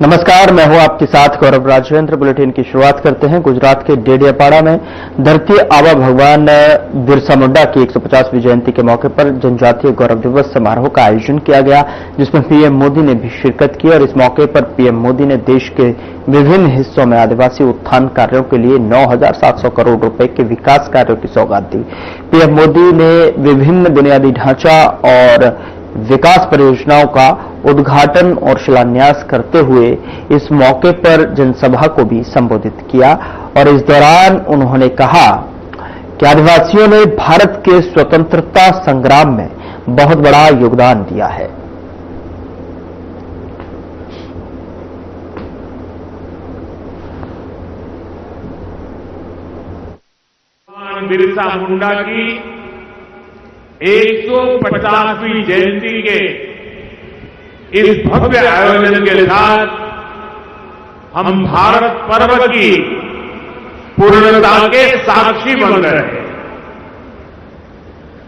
नमस्कार, मैं हूं आपके साथ गौरव राजेंद्र। बुलेटिन की शुरुआत करते हैं। गुजरात के डेडियापाड़ा में धरती आबा भगवान बिरसा मुंडा की 150वीं जयंती के मौके पर जनजातीय गौरव दिवस समारोह का आयोजन किया गया, जिसमें पीएम मोदी ने भी शिरकत की। और इस मौके पर पीएम मोदी ने देश के विभिन्न हिस्सों में आदिवासी उत्थान कार्यों के लिए 9,700 करोड़ रुपए के विकास कार्यों की सौगात दी। पीएम मोदी ने विभिन्न बुनियादी ढांचा और विकास परियोजनाओं का उद्घाटन और शिलान्यास करते हुए इस मौके पर जनसभा को भी संबोधित किया। और इस दौरान उन्होंने कहा कि आदिवासियों ने भारत के स्वतंत्रता संग्राम में बहुत बड़ा योगदान दिया है। बिरसा मुंडा की 150वीं जयंती के इस भव्य आयोजन के साथ हम भारत पर्व की पूर्णता के साक्षी बन रहे हैं।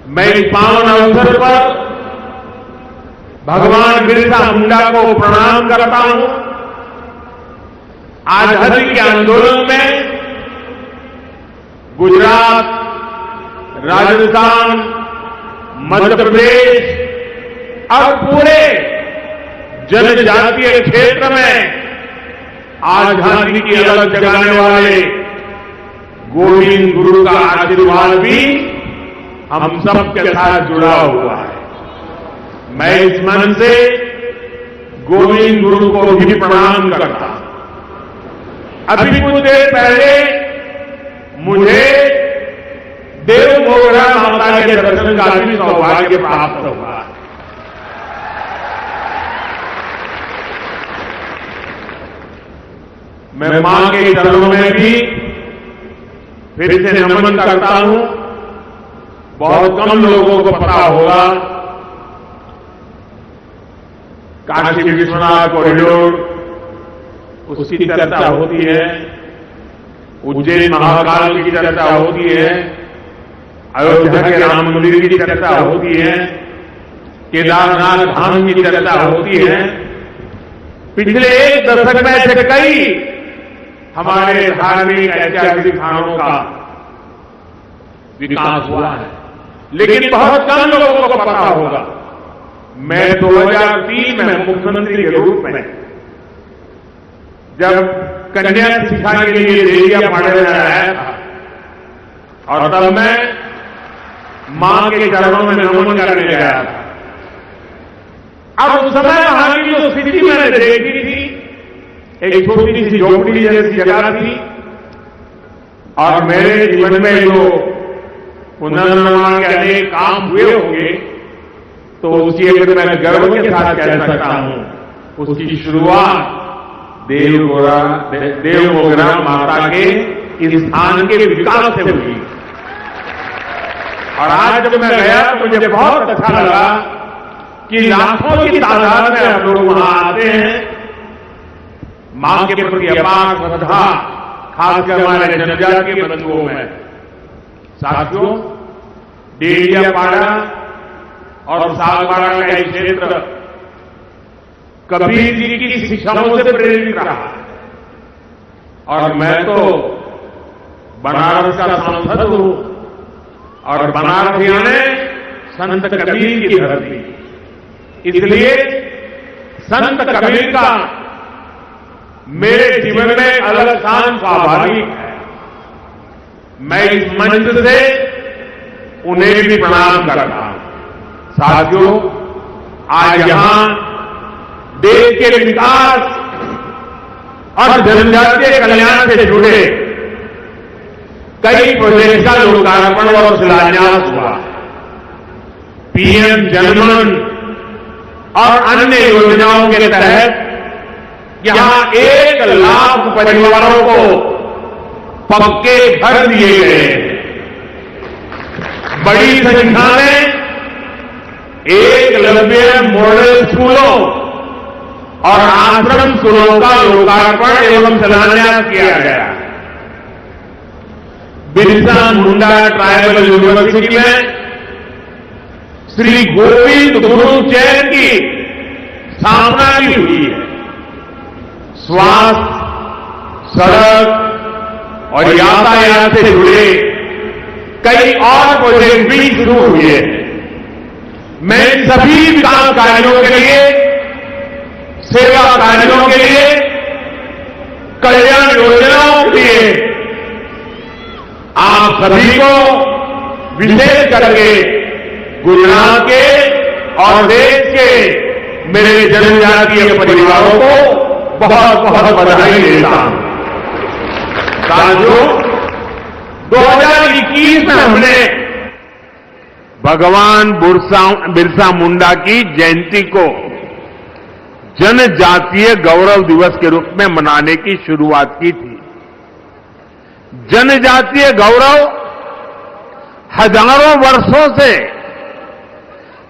मैं इस पावन अवसर पर भगवान बिरसा मुंडा को प्रणाम करता हूं। आजादी के आंदोलन में गुजरात, राजस्थान, मध्य प्रदेश और पूरे जनजातीय क्षेत्र में आजादी की अलग जगाने वाले गोविंद गुरु का आशीर्वाद भी हम सबके साथ जुड़ा हुआ है। मैं इस मन से गोविंद गुरु को भी प्रणाम करता हूं। अभी कुछ देर पहले मुझे देव मोगरा माता के दर्शन का भी सौभाग्य प्राप्त हुआ। मैं मां के चरणों में भी फिर से नमन करता हूं। बहुत कम लोगों को पता होगा, काशी विश्वनाथ कॉरिडोर उसकी चर्चा होती है, उज्जैन महाकाल की चर्चा होती है, अयोध्या के राम मंदिर की चर्चा होती है, केदारनाथ धाम की चर्चा होती है। पिछले एक दशक में से कई हमारे धार्मिक ऐतिहासिक स्थानों का विकास हुआ है, लेकिन बहुत कम लोगों को पता होगा। मैं 2003 में मुख्यमंत्री के रूप में जब कन्या शिक्षा के लिए डेडियापाड़ा में आया था, और तब मैं मां के चरणों में नमन करने गया था। अब उस समय वहां की जो स्थिति मैंने देखी थी, एक छोटी सी झोपड़ी जैसी जगह थी, और मेरे जीवन में जो पुनर्निर्माण के अनेक काम हुए होंगे, तो उसकी अगर मैं गर्व के साथ कह सकता हूं, उसकी शुरुआत देव मोगरा माता के इस स्थान के विकास से हुई। और आज जब मैं गया तो मुझे बहुत अच्छा लगा कि लाखों की तादाद में हम लोग वहां आते हैं। मां के प्रति अपार श्रद्धा, खासकर हमारे जनजातीय बंधुओं में। साथियों, डेडियापाड़ा और सागवाड़ा का ये क्षेत्र कबीर जी की शिक्षाओं से प्रेरित रहा, और मैं तो बनारस का सांसद हूं, और बनारसियों ने संत कबीर की धरती, इसलिए संत कबीर का मेरे जीवन में अलग स्थान स्वाभाविक है। मैं इस मंच से उन्हें भी प्रणाम करता हूं। साथियों, आज यहां देश के विकास और जनजातीय कल्याण से जुड़े कई प्रोजेक्ट का लोकार्पण और शिलान्यास हुआ। पीएम जनमन और अन्य योजनाओं के तहत यहां 1 लाख परिवारों को पक्के घर दिए गए। बड़ी संख्या में एकलव्य मॉडल स्कूलों और आश्रम स्कूलों का लोकार्पण एवं शिलान्यास किया गया। बिरसा मुंडा ट्राइबल यूनिवर्सिटी में श्री गोविंद गुरु चैन की स्थापना भी हुई है। स्वास्थ्य, सड़क और यातायात से जुड़े कई और प्रोजेक्ट भी शुरू हुए हैं। मैं सभी विकास कार्यों के लिए, सेवा कार्यों के लिए, कल्याण योजनाओं के लिए आप सभी को विशेष करके गुजरात के और देश के मेरे जनजातीय परिवारों को बहुत बहुत बधाई देता हूं। साथियों, 2021 में हमने भगवान बिरसा मुंडा की जयंती को जनजातीय गौरव दिवस के रूप में मनाने की शुरुआत की थी। जनजातीय गौरव हजारों वर्षों से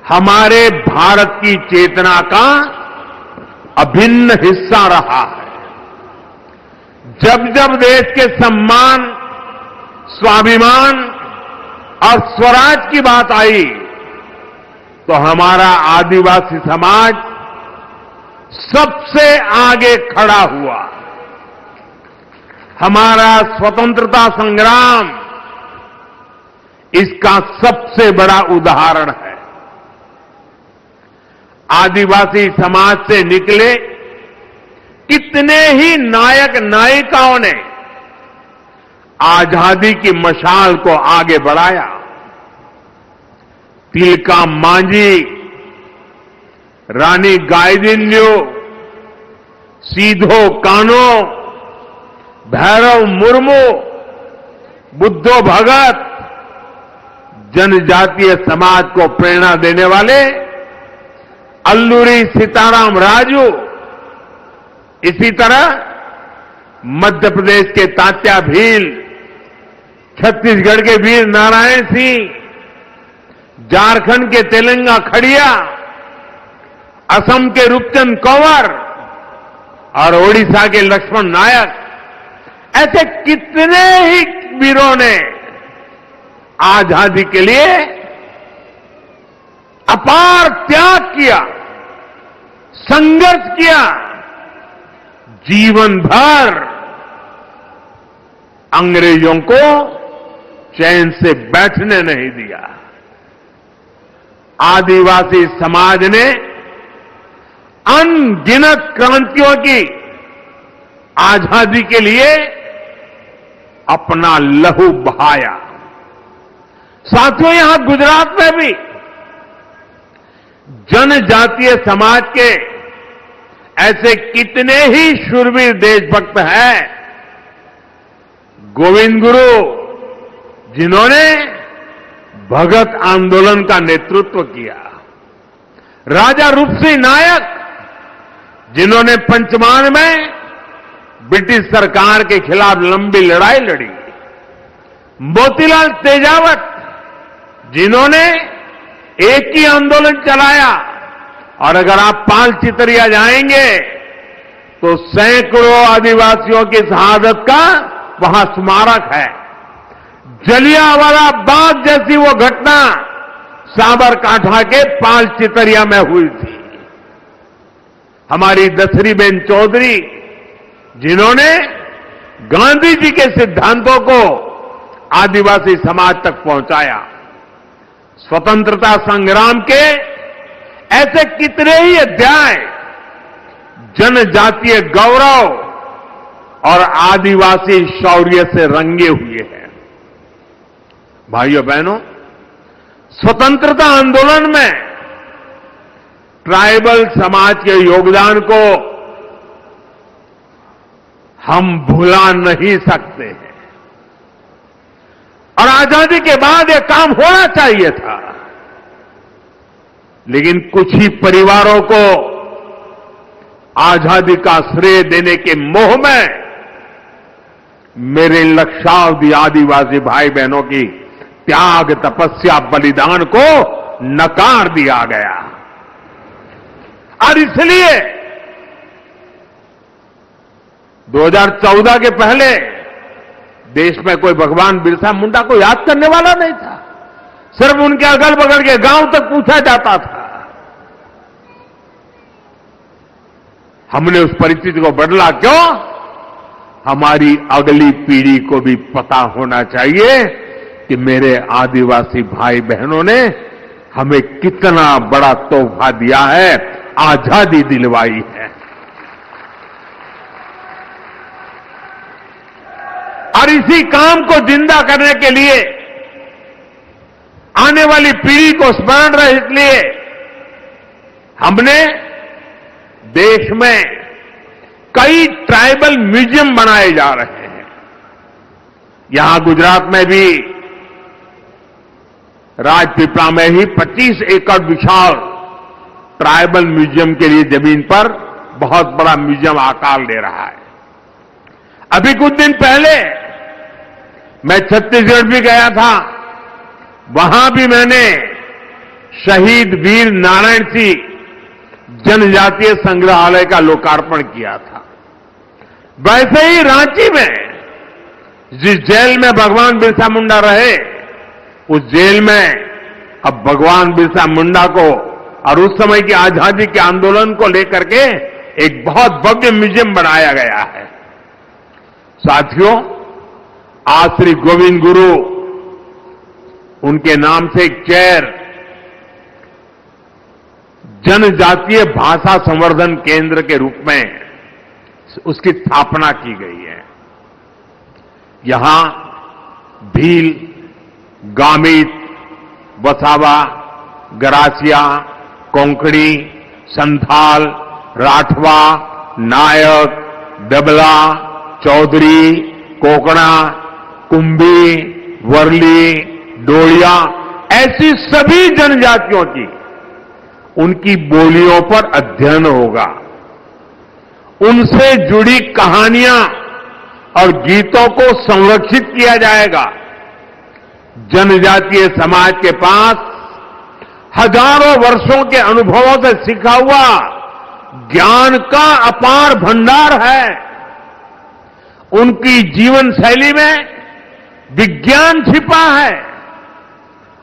हमारे भारत की चेतना का अभिन्न हिस्सा रहा है। जब जब देश के सम्मान, स्वाभिमान और स्वराज की बात आई तो हमारा आदिवासी समाज सबसे आगे खड़ा हुआ। हमारा स्वतंत्रता संग्राम इसका सबसे बड़ा उदाहरण है। आदिवासी समाज से निकले कितने ही नायक नायिकाओं ने आजादी की मशाल को आगे बढ़ाया। तिलका मांझी, रानी गाइदिन्ल्यू, सीधो कान्हो, भैरव मुर्मू, बुद्धो भगत, जनजातीय समाज को प्रेरणा देने वाले अल्लूरी सीताराम राजू, इसी तरह मध्य प्रदेश के तात्या भील, छत्तीसगढ़ के वीर नारायण सिंह, झारखंड के तेलंगा खड़िया, असम के रूपचंद कंवर और ओडिशा के लक्ष्मण नायक, ऐसे कितने ही वीरों ने आजादी के लिए अपार त्याग किया, संघर्ष किया, जीवन भर अंग्रेजों को चैन से बैठने नहीं दिया। आदिवासी समाज ने अनगिनत क्रांतियों की आजादी के लिए अपना लहू बहाया। साथियों, यहां गुजरात में भी जनजातीय समाज के ऐसे कितने ही शूरवीर देशभक्त हैं। गोविंद गुरु, जिन्होंने भगत आंदोलन का नेतृत्व किया, राजा रूपसिंह नायक, जिन्होंने पंचमार में ब्रिटिश सरकार के खिलाफ लंबी लड़ाई लड़ी, मोतीलाल तेजावत, जिन्होंने एक ही आंदोलन चलाया, और अगर आप पाल चितरिया जाएंगे तो सैकड़ों आदिवासियों की शहादत का वहां स्मारक है। जलियांवाला बाग जैसी वो घटना साबरकांठा के पाल चितरिया में हुई थी। हमारी दसरीबेन चौधरी, जिन्होंने गांधी जी के सिद्धांतों को आदिवासी समाज तक पहुंचाया। स्वतंत्रता संग्राम के ऐसे कितने ही अध्याय जनजातीय गौरव और आदिवासी शौर्य से रंगे हुए हैं। भाइयों बहनों, स्वतंत्रता आंदोलन में ट्राइबल समाज के योगदान को हम भुला नहीं सकते हैं, और आजादी के बाद यह काम होना चाहिए था। लेकिन कुछ ही परिवारों को आजादी का श्रेय देने के मोह में मेरे लक्षावधि आदिवासी भाई बहनों की त्याग, तपस्या, बलिदान को नकार दिया गया। और इसलिए 2014 के पहले देश में कोई भगवान बिरसा मुंडा को याद करने वाला नहीं था। सिर्फ उनके अगल बगल के गांव तक पूछा जाता था। हमने उस परिस्थिति को बदला क्यों? हमारी अगली पीढ़ी को भी पता होना चाहिए कि मेरे आदिवासी भाई बहनों ने हमें कितना बड़ा तोहफा दिया है, आजादी दिलवाई है। और इसी काम को जिंदा करने के लिए, आने वाली पीढ़ी को स्मरण रहे इसलिए हमने देश में कई ट्राइबल म्यूजियम बनाए जा रहे हैं। यहां गुजरात में भी राजपीपला में ही 25 एकड़ विशाल ट्राइबल म्यूजियम के लिए जमीन पर बहुत बड़ा म्यूजियम आकार ले रहा है। अभी कुछ दिन पहले मैं छत्तीसगढ़ भी गया था। वहां भी मैंने शहीद वीर नारायण सिंह जनजातीय संग्रहालय का लोकार्पण किया था। वैसे ही रांची में जिस जेल में भगवान बिरसा मुंडा रहे, उस जेल में अब भगवान बिरसा मुंडा को और उस समय की आजादी के आंदोलन को लेकर के एक बहुत भव्य म्यूजियम बनाया गया है। साथियों, आज श्री गोविंद गुरु उनके नाम से एक चेयर जनजातीय भाषा संवर्धन केंद्र के रूप में उसकी स्थापना की गई है। यहां भील, गामित, वसावा, गरासिया, कोंकणी, संथाल, राठवा, नायक, डबला, चौधरी, कोकणा, कुंभी, वर्ली, डोलिया, ऐसी सभी जनजातियों की उनकी बोलियों पर अध्ययन होगा। उनसे जुड़ी कहानियां और गीतों को संरक्षित किया जाएगा। जनजातीय समाज के पास हजारों वर्षों के अनुभवों से सीखा हुआ ज्ञान का अपार भंडार है। उनकी जीवन शैली में विज्ञान छिपा है।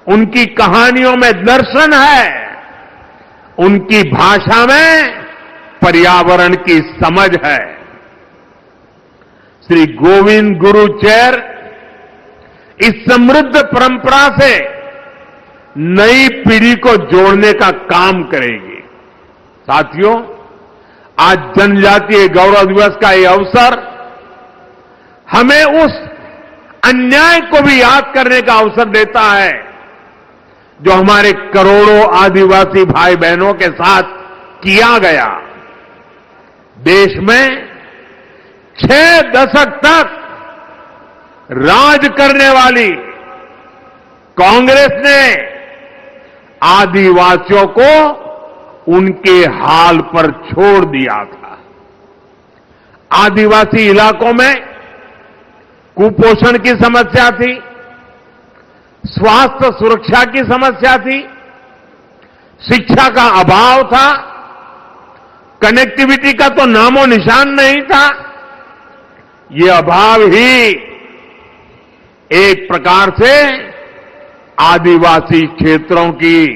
उनकी कहानियों में दर्शन है। उनकी भाषा में पर्यावरण की समझ है। श्री गोविंद गुरु चेयर इस समृद्ध परंपरा से नई पीढ़ी को जोड़ने का काम करेगी। साथियों, आज जनजातीय गौरव दिवस का यह अवसर हमें उस अन्याय को भी याद करने का अवसर देता है जो हमारे करोड़ों आदिवासी भाई बहनों के साथ किया गया। देश में 6 दशक तक राज करने वाली कांग्रेस ने आदिवासियों को उनके हाल पर छोड़ दिया था। आदिवासी इलाकों में कुपोषण की समस्या थी, स्वास्थ्य सुरक्षा की समस्या थी, शिक्षा का अभाव था, कनेक्टिविटी का तो नामो निशान नहीं था। ये अभाव ही एक प्रकार से आदिवासी क्षेत्रों की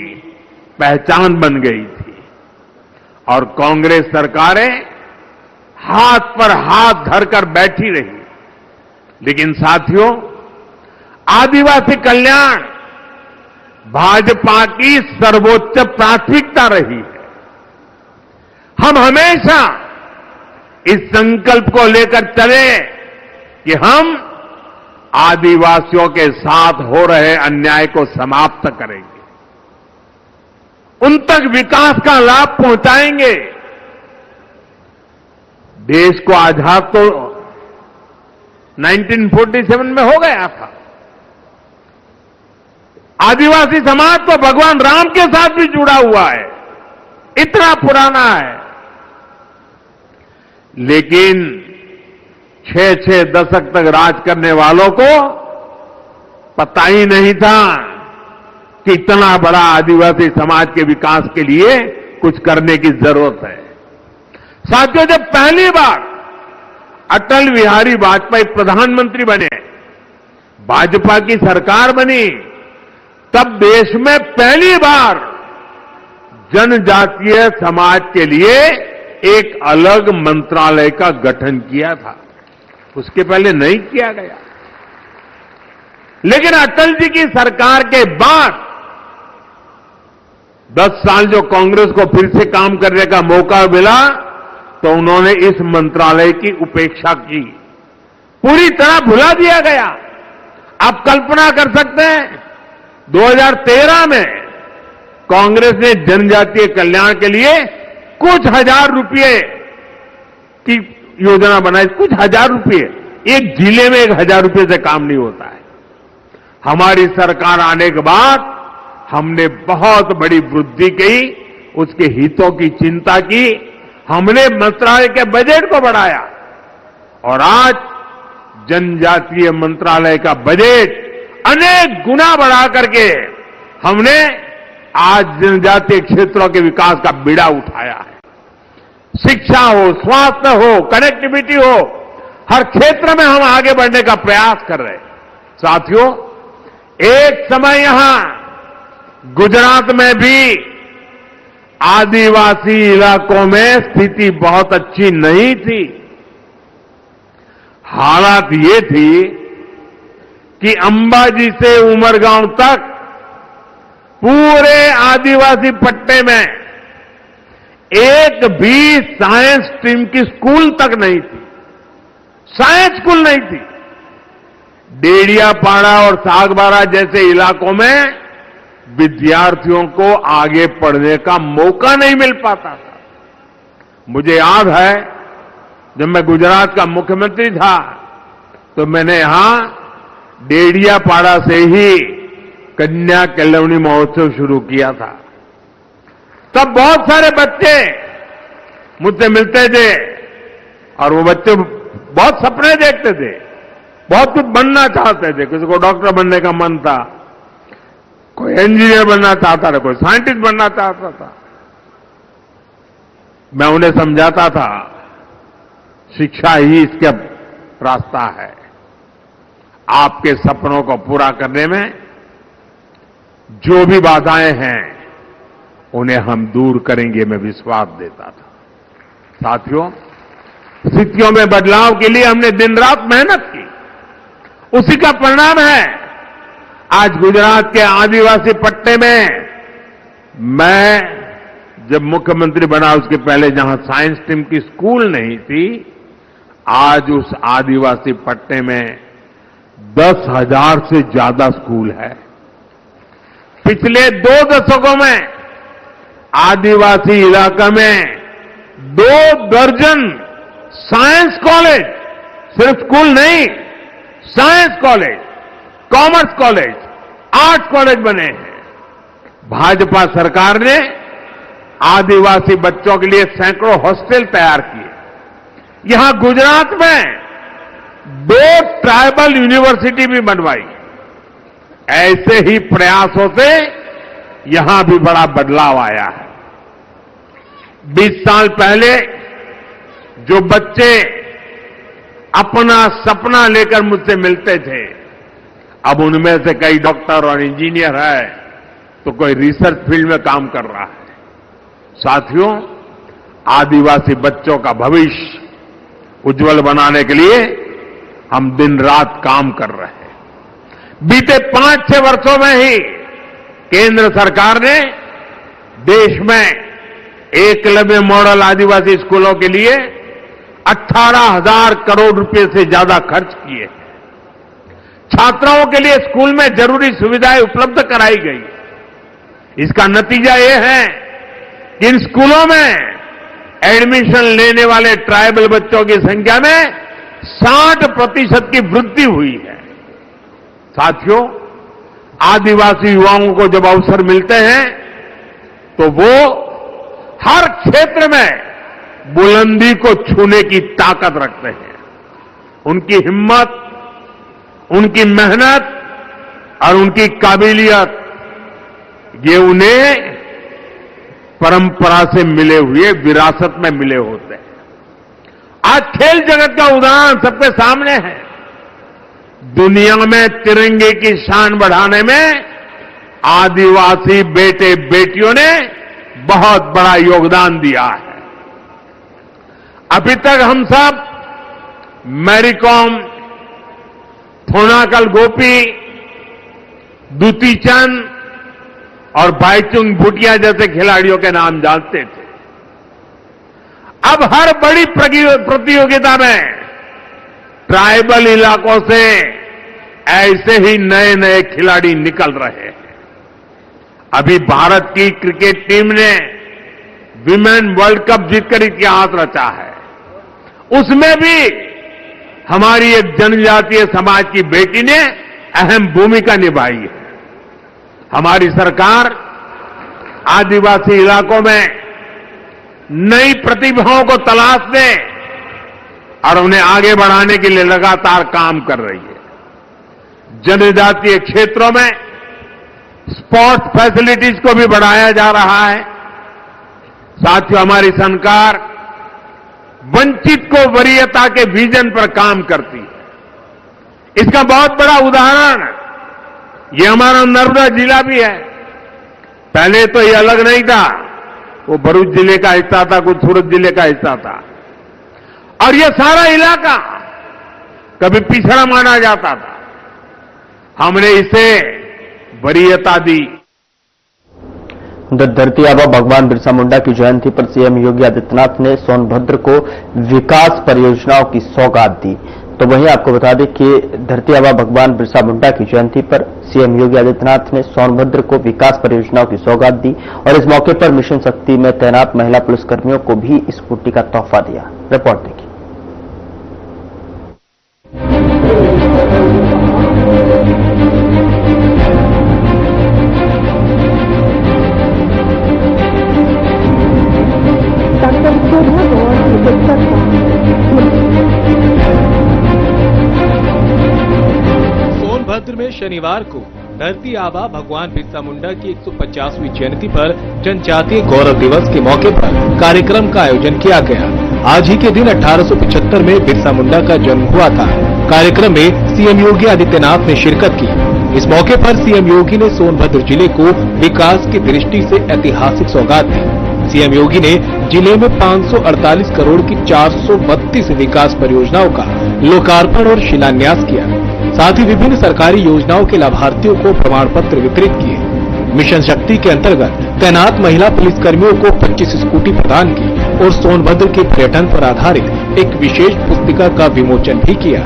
पहचान बन गई थी और कांग्रेस सरकारें हाथ पर हाथ धरकर बैठी रही। लेकिन साथियों, आदिवासी कल्याण भाजपा की सर्वोच्च प्राथमिकता रही है। हम हमेशा इस संकल्प को लेकर चले कि हम आदिवासियों के साथ हो रहे अन्याय को समाप्त करेंगे, उन तक विकास का लाभ पहुंचाएंगे। देश को आजाद तो 1947 में हो गया था। आदिवासी समाज तो भगवान राम के साथ भी जुड़ा हुआ है, इतना पुराना है। लेकिन 6-6 दशक तक राज करने वालों को पता ही नहीं था कि इतना बड़ा आदिवासी समाज के विकास के लिए कुछ करने की जरूरत है। साथियों, जब पहली बार अटल बिहारी वाजपेयी प्रधानमंत्री बने, भाजपा की सरकार बनी, तब देश में पहली बार जनजातीय समाज के लिए एक अलग मंत्रालय का गठन किया था, उसके पहले नहीं किया गया। लेकिन अटल जी की सरकार के बाद 10 साल जो कांग्रेस को फिर से काम करने का मौका मिला, तो उन्होंने इस मंत्रालय की उपेक्षा की, पूरी तरह भुला दिया गया। आप कल्पना कर सकते हैं 2013 में कांग्रेस ने जनजातीय कल्याण के लिए कुछ हजार रुपए की योजना बनाई, कुछ हजार रुपए। एक जिले में 1000 रुपए से काम नहीं होता है। हमारी सरकार आने के बाद हमने बहुत बड़ी वृद्धि की, उसके हितों की चिंता की, हमने मंत्रालय के बजट को बढ़ाया और आज जनजातीय मंत्रालय का बजट अनेक गुना बढ़ा करके हमने आज जनजातीय क्षेत्रों के विकास का बीड़ा उठाया है। शिक्षा हो, स्वास्थ्य हो, कनेक्टिविटी हो, हर क्षेत्र में हम आगे बढ़ने का प्रयास कर रहे हैं। साथियों, एक समय यहां गुजरात में भी आदिवासी इलाकों में स्थिति बहुत अच्छी नहीं थी। हालात ये थी कि अंबाजी से उमरगांव तक पूरे आदिवासी पट्टे में एक भी साइंस स्ट्रीम की स्कूल तक नहीं थी, साइंस स्कूल नहीं थी। डेडियापाड़ा और सागबारा जैसे इलाकों में विद्यार्थियों को आगे पढ़ने का मौका नहीं मिल पाता था। मुझे याद है जब मैं गुजरात का मुख्यमंत्री था तो मैंने यहां डेडियापाड़ा से ही कन्या केलवनी महोत्सव शुरू किया था। तब बहुत सारे बच्चे मुझसे मिलते थे और वो बच्चे बहुत सपने देखते थे, बहुत कुछ बनना चाहते थे। किसी को डॉक्टर बनने का मन था, कोई इंजीनियर बनना चाहता था, कोई साइंटिस्ट बनना चाहता था। मैं उन्हें समझाता था शिक्षा ही इसका रास्ता है। आपके सपनों को पूरा करने में जो भी बाधाएं हैं उन्हें हम दूर करेंगे, मैं विश्वास देता था। साथियों, स्थितियों में बदलाव के लिए हमने दिन रात मेहनत की, उसी का परिणाम है आज गुजरात के आदिवासी पट्टे में मैं जब मुख्यमंत्री बना उसके पहले जहां साइंस स्ट्रीम की स्कूल नहीं थी, आज उस आदिवासी पट्टे में 10,000 से ज्यादा स्कूल है। पिछले 2 दशकों में आदिवासी इलाका में 2 दर्जन साइंस कॉलेज, सिर्फ स्कूल नहीं, science college, commerce college, arts college बने हैं। भाजपा सरकार ने आदिवासी बच्चों के लिए सैकड़ों हॉस्टल तैयार किए। यहां गुजरात में 2 ट्राइबल यूनिवर्सिटी भी बनवाई। ऐसे ही प्रयासों से यहां भी बड़ा बदलाव आया है। 20 साल पहले जो बच्चे अपना सपना लेकर मुझसे मिलते थे, अब उनमें से कई डॉक्टर और इंजीनियर है, तो कोई रिसर्च फील्ड में काम कर रहा है। साथियों, आदिवासी बच्चों का भविष्य उज्जवल बनाने के लिए हम दिन रात काम कर रहे हैं। बीते 5-6 वर्षों में ही केंद्र सरकार ने देश में एकलव्य मॉडल आदिवासी स्कूलों के लिए 18,000 करोड़ रुपए से ज्यादा खर्च किए हैं। छात्राओं के लिए स्कूल में जरूरी सुविधाएं उपलब्ध कराई गई। इसका नतीजा यह है कि इन स्कूलों में एडमिशन लेने वाले ट्राइबल बच्चों की संख्या में 60% की वृद्धि हुई है। साथियों, आदिवासी युवाओं को जब अवसर मिलते हैं तो वो हर क्षेत्र में बुलंदी को छूने की ताकत रखते हैं। उनकी हिम्मत, उनकी मेहनत और उनकी काबिलियत, ये उन्हें परंपरा से मिले हुए, विरासत में मिले होते हैं। आज खेल जगत का उदाहरण सबके सामने है। दुनिया में तिरंगे की शान बढ़ाने में आदिवासी बेटे बेटियों ने बहुत बड़ा योगदान दिया है। अभी तक हम सब मैरीकॉम, थोनाकल गोपी, दुती चंद और भाईचुंग भूटिया जैसे खिलाड़ियों के नाम जानते थे। अब हर बड़ी प्रतियोगिता में ट्राइबल इलाकों से ऐसे ही नए नए खिलाड़ी निकल रहे हैं। अभी भारत की क्रिकेट टीम ने विमेन वर्ल्ड कप जीतकर इतिहास रचा है। उसमें भी हमारी एक जनजातीय समाज की बेटी ने अहम भूमिका निभाई है। हमारी सरकार आदिवासी इलाकों में नई प्रतिभाओं को तलाशने और उन्हें आगे बढ़ाने के लिए लगातार काम कर रही है। जनजातीय क्षेत्रों में स्पोर्ट्स फैसिलिटीज को भी बढ़ाया जा रहा है। साथियों, हमारी सरकार वंचित को वरीयता के विजन पर काम करती है। इसका बहुत बड़ा उदाहरण ये हमारा नर्मदा जिला भी है। पहले तो ये अलग नहीं था, वो भरूच जिले का हिस्सा था, कुछ सूरत जिले का हिस्सा था, और ये सारा इलाका कभी पिछड़ा माना जाता था। हमने इसे वरीयता दी। धरती आबा भगवान बिरसा मुंडा की जयंती पर सीएम योगी आदित्यनाथ ने सोनभद्र को विकास परियोजनाओं की सौगात दी। तो वहीं आपको बता दें कि धरती आबा भगवान बिरसा मुंडा की जयंती पर सीएम योगी आदित्यनाथ ने सोनभद्र को विकास परियोजनाओं की सौगात दी और इस मौके पर मिशन शक्ति में तैनात महिला पुलिसकर्मियों को भी स्कूटी का तोहफा दिया। रिपोर्ट देखिए। सोनभद्र में शनिवार को धरती आबा भगवान बिरसा मुंडा की 150वीं जयंती पर जनजातीय गौरव दिवस के मौके पर कार्यक्रम का आयोजन किया गया। आज ही के दिन 1875 में बिरसा मुंडा का जन्म हुआ था। कार्यक्रम में सीएम योगी आदित्यनाथ ने शिरकत की। इस मौके पर सीएम योगी ने सोनभद्र जिले को विकास की दृष्टि से ऐतिहासिक सौगात दी। सीएम योगी ने जिले में 548 करोड़ की 432 विकास परियोजनाओं का लोकार्पण और शिलान्यास किया। साथ ही विभिन्न सरकारी योजनाओं के लाभार्थियों को प्रमाण पत्र वितरित किए। मिशन शक्ति के अंतर्गत तैनात महिला पुलिसकर्मियों को 25 स्कूटी प्रदान की और सोनभद्र के पर्यटन पर आधारित एक विशेष पुस्तिका का विमोचन भी किया।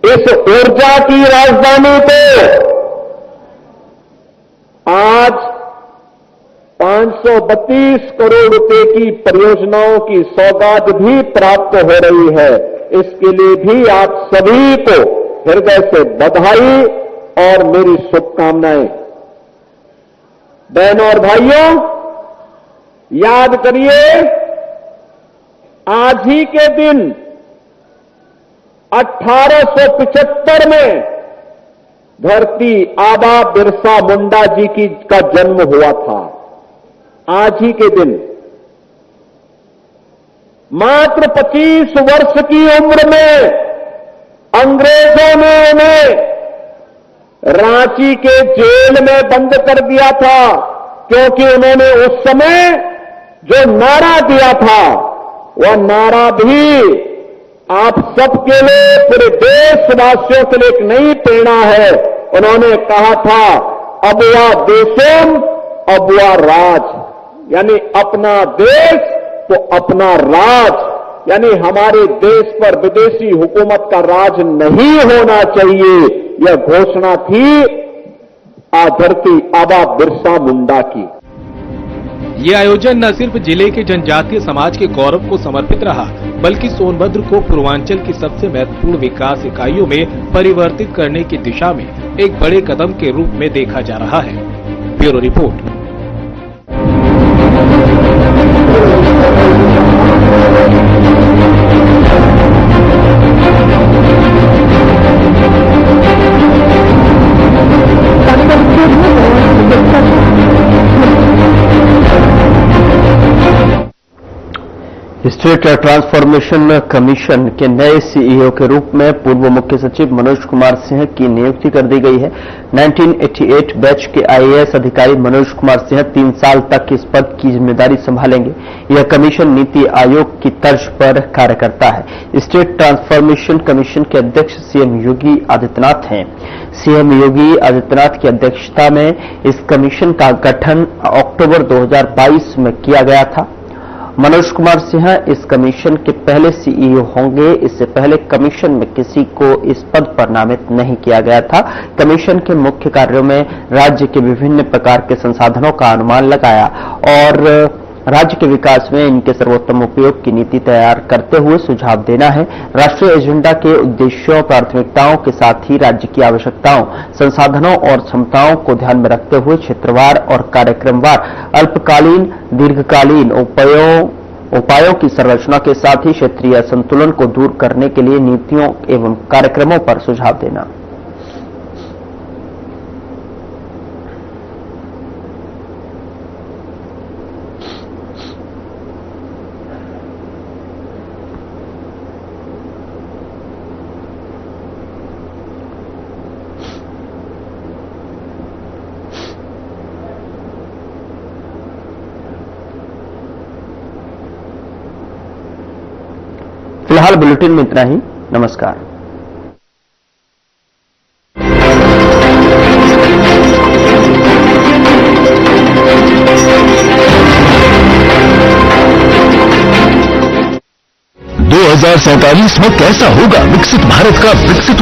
इस ऊर्जा की राजधानी को आज 532 करोड़ रुपए की परियोजनाओं की सौगात भी प्राप्त हो रही है। इसके लिए भी आप सभी को हृदय से बधाई और मेरी शुभकामनाएं। बहनों और भाइयों, याद करिए, आज ही के दिन 1875 में धरती आबा बिरसा मुंडा जी का जन्म हुआ था। आज ही के दिन मात्र 25 वर्ष की उम्र में अंग्रेजों ने उन्हें रांची के जेल में बंद कर दिया था, क्योंकि उन्होंने उस समय जो नारा दिया था, वह नारा भी आप सबके लिए, पूरे देशवासियों के लिए एक नई प्रेरणा है। उन्होंने कहा था, अबुआ देशम अबुआ राज, यानी अपना देश तो अपना राज, यानी हमारे देश पर विदेशी हुकूमत का राज नहीं होना चाहिए। यह घोषणा थी धरती आबा बिरसा मुंडा की। ये आयोजन न सिर्फ जिले के जनजातीय समाज के गौरव को समर्पित रहा, बल्कि सोनभद्र को पूर्वांचल की सबसे महत्वपूर्ण विकास इकाइयों में परिवर्तित करने की दिशा में एक बड़े कदम के रूप में देखा जा रहा है। Bureau report. State transformation commission के नए सीईओ के रूप में पूर्व मुख्य सचिव मनोज कुमार सिंह की नियुक्ति कर दी गई है। 1988 बैच के आईएएस अधिकारी मनोज कुमार सिंह 3 साल तक इस पद की जिम्मेदारी संभालेंगे। यह कमीशन नीति आयोग की तर्ज पर कार्य करता है। स्टेट ट्रांसफॉर्मेशन कमीशन के अध्यक्ष सीएम योगी आदित्यनाथ हैं। सीएम योगी आदित्यनाथ की अध्यक्षता में इस कमीशन का गठन अक्टूबर 2022 में किया गया था। मनोज कुमार सिंह इस कमीशन के पहले सीईओ होंगे। इससे पहले कमीशन में किसी को इस पद पर नामित नहीं किया गया था। कमीशन के मुख्य कार्यों में राज्य के विभिन्न प्रकार के संसाधनों का अनुमान लगाया और राज्य के विकास में इनके सर्वोत्तम उपयोग की नीति तैयार करते हुए सुझाव देना है। राष्ट्रीय एजेंडा के उद्देश्यों, प्राथमिकताओं के साथ ही राज्य की आवश्यकताओं, संसाधनों और क्षमताओं को ध्यान में रखते हुए क्षेत्रवार और कार्यक्रमवार अल्पकालीन, दीर्घकालीन उपायों की संरचना के साथ ही क्षेत्रीय असंतुलन को दूर करने के लिए नीतियों एवं कार्यक्रमों पर सुझाव देना। फिलहाल बुलेटिन में इतना ही। नमस्कार। दो 2047 में कैसा होगा विकसित भारत का विकसित